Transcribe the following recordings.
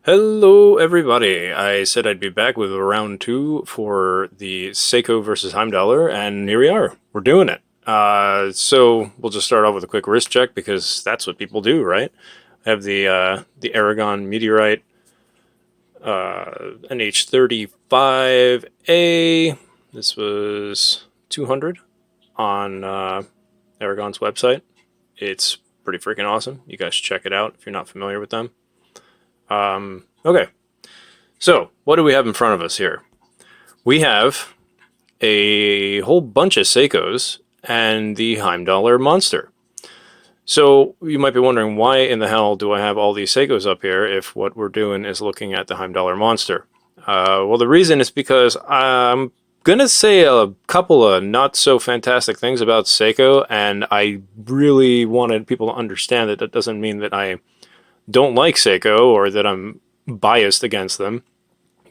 Hello everybody, I said I'd be back with round two for the Seiko versus Heimdallr, and here we are, we're doing it. So we'll just start off with a quick wrist check because that's what people do, right? I have the Aragon Meteorite NH35A. This was 200 on Aragon's website. It's pretty freaking awesome. You guys check it out if you're not familiar with them. Okay, so what do we have in front of us here? We have a whole bunch of Seikos and the Heimdallr Monster. So you might be wondering, why in the hell do I have all these Seikos up here if what we're doing is looking at the Heimdallr Monster? Well, the reason is because I'm gonna say a couple of not so fantastic things about Seiko, and I really wanted people to understand that that doesn't mean that I don't like Seiko or that I'm biased against them,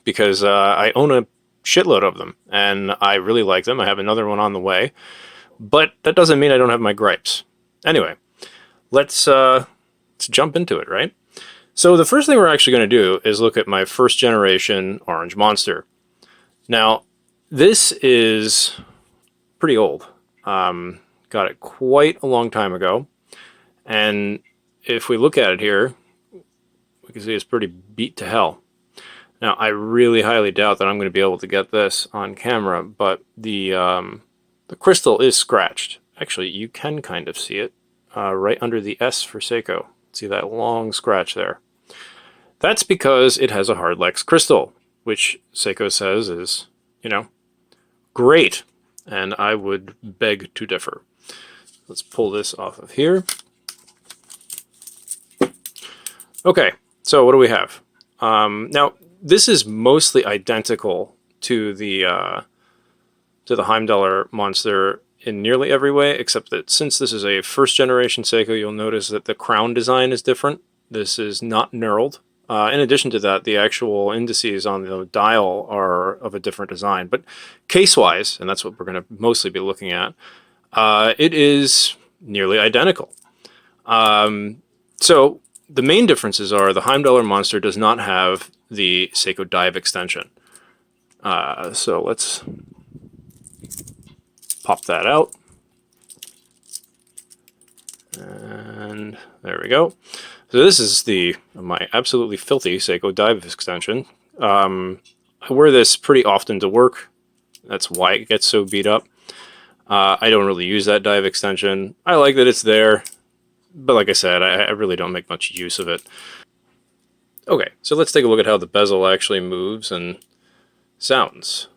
because I own a shitload of them and I really like them. I have another one on the way, but that doesn't mean I don't have my gripes. Anyway, let's jump into it, right? So the first thing we're actually going to do is look at my first generation Orange Monster. Now, this is pretty old. Got it quite a long time ago, and if we look at it here, we can see it's pretty beat to hell. Now, I really highly doubt that I'm going to be able to get this on camera, but the crystal is scratched. Actually, you can kind of see it right under the S for Seiko. See that long scratch there? That's because it has a Hardlex crystal, which Seiko says is, great, and I would beg to differ. Let's pull this off of here. Okay, so what do we have? Now, this is mostly identical to the Heimdallr Monster in nearly every way, except that since this is a first generation Seiko, you'll notice that the crown design is different. This is not knurled. In addition to that, the actual indices on the dial are of a different design. But case-wise, and that's what we're going to mostly be looking at, it is nearly identical. So the main differences are the Heimdallr Monster does not have the Seiko dive extension. So let's pop that out. And there we go. So this is my absolutely filthy Seiko dive extension. I wear this pretty often to work. That's why it gets so beat up. I don't really use that dive extension. I like that it's there, but like I said, I really don't make much use of it. Okay, so let's take a look at how the bezel actually moves and sounds.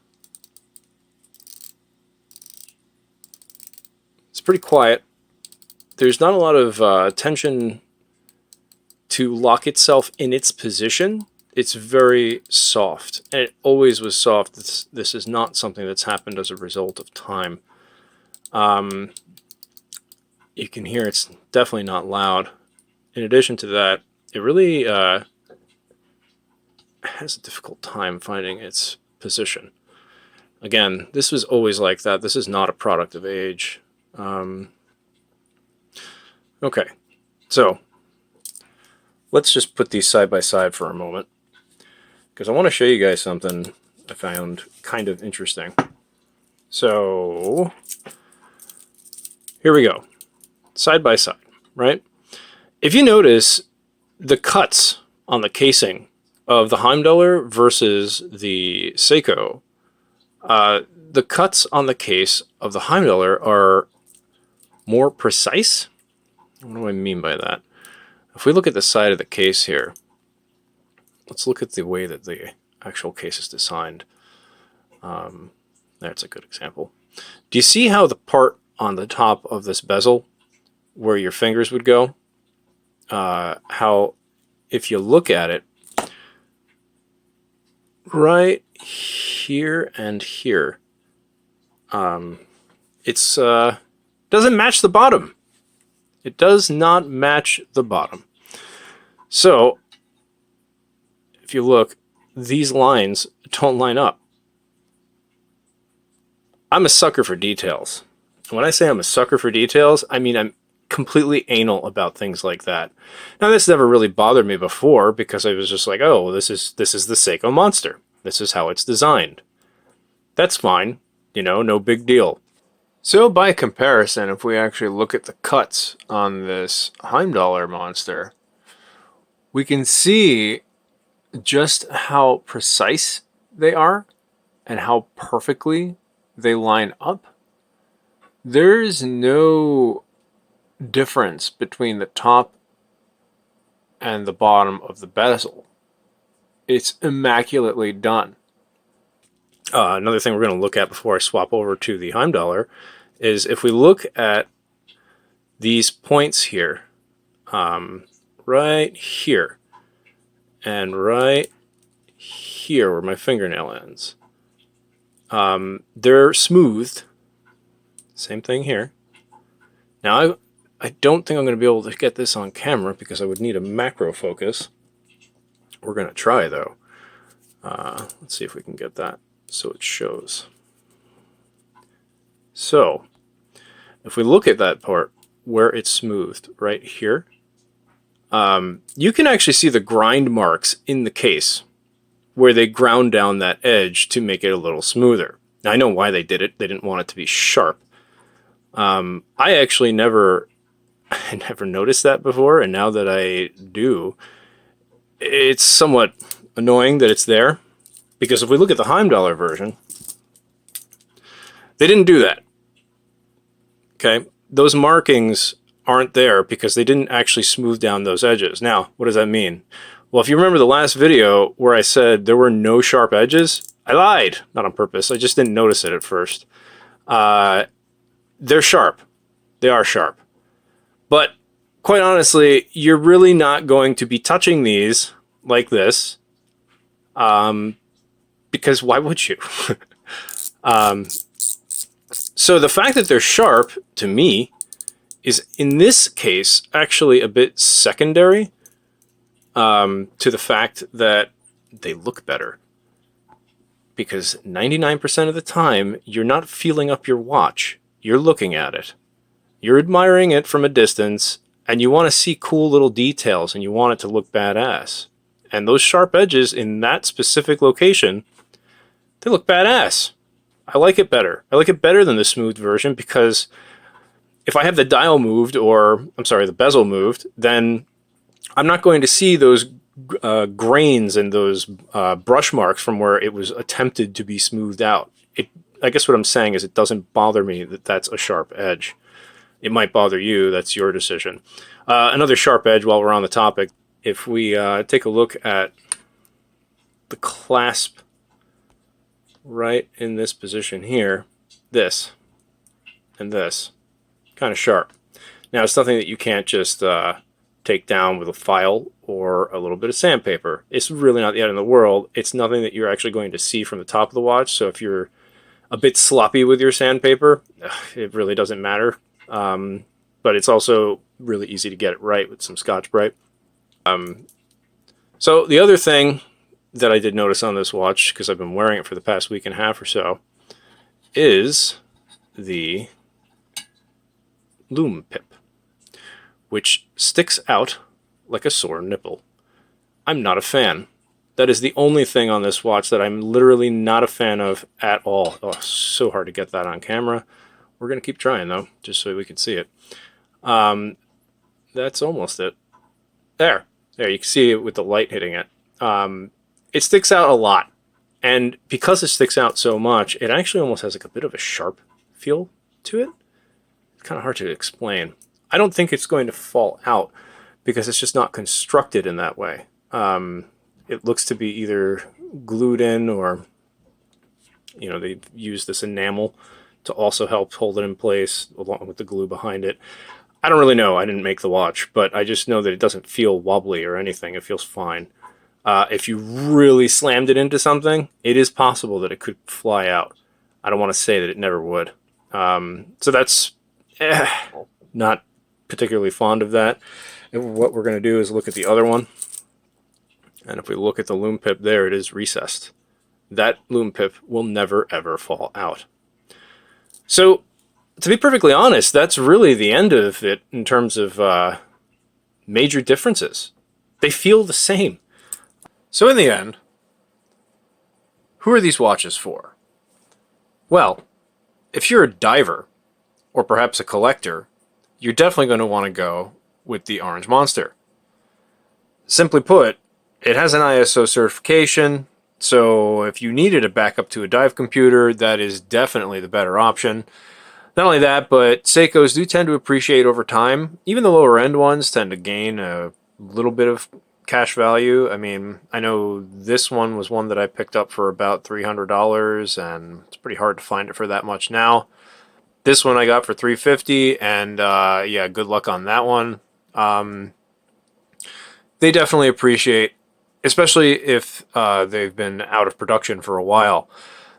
It's pretty quiet. There's not a lot of tension to lock itself in its position. It's very soft, and it always was soft. This is not something that's happened as a result of time. You can hear it's definitely not loud. In addition to that, it really has a difficult time finding its position. Again, this was always like that. This is not a product of age. Okay, so let's just put these side by side for a moment, because I want to show you guys something I found kind of interesting. So here we go, side by side, right? If you notice the cuts on the casing of the Heimdallr versus the Seiko, the cuts on the case of the Heimdallr are more precise. What do I mean by that? If we look at the side of the case here, let's look at the way that the actual case is designed. That's a good example. Do you see how the part on the top of this bezel, where your fingers would go, how if you look at it, right here and here, it's doesn't match the bottom. It does not match the bottom. So if you look, these lines don't line up. I'm a sucker for details. And when I say I'm a sucker for details, I mean I'm completely anal about things like that. Now, this never really bothered me before because I was just like, oh, this is the Seiko Monster. This is how it's designed. That's fine. You know, no big deal. So by comparison, if we actually look at the cuts on this Heimdallr Monster, we can see just how precise they are and how perfectly they line up. There's no difference between the top and the bottom of the bezel. It's immaculately done. Another thing we're going to look at before I swap over to the Heimdallr is if we look at these points here, right here, and right here where my fingernail ends, they're smoothed. Same thing here. Now, I don't think I'm going to be able to get this on camera because I would need a macro focus. We're going to try, though. Let's see if we can get that so it shows. So, if we look at that part where it's smoothed, right here, you can actually see the grind marks in the case where they ground down that edge to make it a little smoother. Now, I know why they did it. They didn't want it to be sharp. I actually I never noticed that before, and now that I do, it's somewhat annoying that it's there, because if we look at the Heimdallr version, they didn't do that. Okay, those markings aren't there because they didn't actually smooth down those edges. Now, what does that mean? Well, if you remember the last video where I said there were no sharp edges, I lied, not on purpose. I just didn't notice it at first. They're sharp. They are sharp. But quite honestly, you're really not going to be touching these like this, because why would you? So the fact that they're sharp, to me, is in this case actually a bit secondary to the fact that they look better. Because 99% of the time, you're not feeling up your watch. You're looking at it. You're admiring it from a distance, and you want to see cool little details, and you want it to look badass. And those sharp edges in that specific location, they look badass. I like it better. I like it better than the smooth version because if I have the dial moved, or, I'm sorry, the bezel moved, then I'm not going to see those grains and those brush marks from where it was attempted to be smoothed out. I guess what I'm saying is it doesn't bother me that that's a sharp edge. It might bother you. That's your decision. Another sharp edge while we're on the topic, if we take a look at the clasp right in this position here, this and this, kind of sharp. Now, it's something that you can't just take down with a file or a little bit of sandpaper. It's really not the end of the world. It's nothing that you're actually going to see from the top of the watch. So if you're a bit sloppy with your sandpaper, it really doesn't matter. But it's also really easy to get it right with some Scotch-Brite. So the other thing that I did notice on this watch, because I've been wearing it for the past week and a half or so, is the loom pip, which sticks out like a sore nipple. I'm not a fan. That is the only thing on this watch that I'm literally not a fan of at all. Oh, so hard to get that on camera. We're going to keep trying, though, just so we can see it. That's almost it. There, you can see it with the light hitting it. It sticks out a lot. And because it sticks out so much, it actually almost has like a bit of a sharp feel to it. It's kind of hard to explain. I don't think it's going to fall out because it's just not constructed in that way. It looks to be either glued in or, you know, they've used this enamel to also help hold it in place along with the glue behind it. I don't really know. I didn't make the watch, but I just know that it doesn't feel wobbly or anything. It feels fine. If you really slammed it into something, it is possible that it could fly out. I don't want to say that it never would. So that's not particularly fond of that. And what we're going to do is look at the other one. And if we look at the loom pip there, it is recessed. That loom pip will never, ever fall out. So To be perfectly honest, that's really the end of it in terms of major differences. They feel the same. So in the end, who are these watches for? Well, if you're a diver, or perhaps a collector, you're definitely going to want to go with the Orange Monster. Simply put, it has an ISO certification, so if you needed a backup to a dive computer, that is definitely the better option. Not only that, but Seikos do tend to appreciate over time. Even the lower end ones tend to gain a little bit of cash value. I mean, I know this one was one that I picked up for about $300, and it's pretty hard to find it for that much now. This one I got for $350, and yeah, good luck on that one. They definitely appreciate, especially if they've been out of production for a while.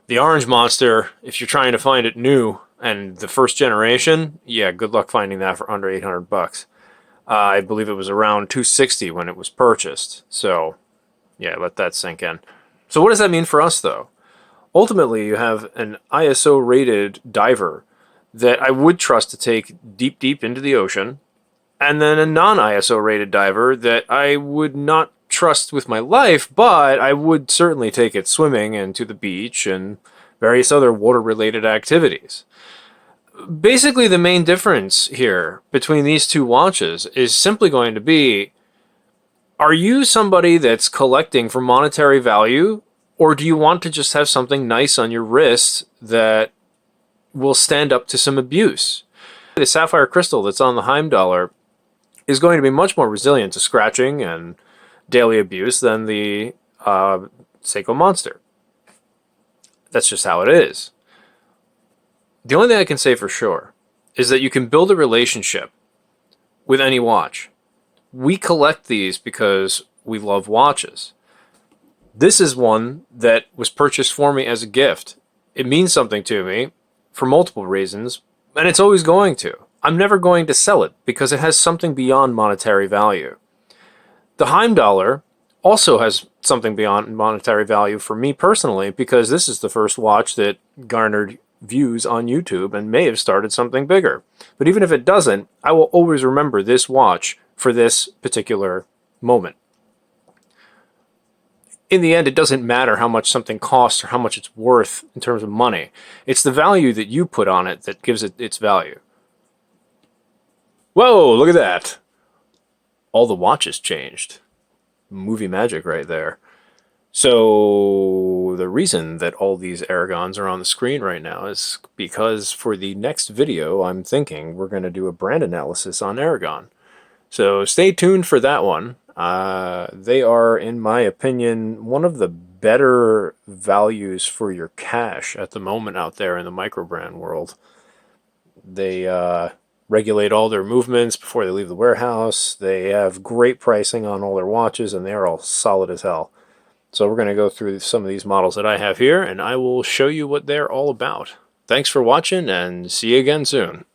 The Orange Monster, if you're trying to find it new and the first generation, yeah, good luck finding that for under 800 bucks. I believe it was around 260 when it was purchased. So, yeah, let that sink in. So what does that mean for us, though? Ultimately, you have an ISO rated diver that I would trust to take deep, deep into the ocean, and then a non-ISO rated diver that I would not trust with my life, but I would certainly take it swimming and to the beach and various other water-related activities. Basically, the main difference here between these two watches is simply going to be, are you somebody that's collecting for monetary value, or do you want to just have something nice on your wrist that will stand up to some abuse? The sapphire crystal that's on the Heimdallr is going to be much more resilient to scratching and daily abuse than the Seiko Monster. That's just how it is. The only thing I can say for sure is that you can build a relationship with any watch. We collect these because we love watches. This is one that was purchased for me as a gift. It means something to me for multiple reasons, and it's always going to. I'm never going to sell it because it has something beyond monetary value. The Heimdallr also has something beyond monetary value for me personally, because this is the first watch that garnered views on YouTube and may have started something bigger. But even if it doesn't, I will always remember this watch for this particular moment. In the end, it doesn't matter how much something costs or how much it's worth in terms of money. It's the value that you put on it that gives it its value. Whoa, look at that. All the watches changed. Movie magic right there. So the reason that all these Aragons are on the screen right now is because for the next video, I'm thinking we're going to do a brand analysis on Aragon. So stay tuned for that one. They are, in my opinion, one of the better values for your cash at the moment out there in the microbrand world. They regulate all their movements before they leave the warehouse. They have great pricing on all their watches, and they are all solid as hell. So we're going to go through some of these models that I have here, and I will show you what they're all about. Thanks for watching, and see you again soon.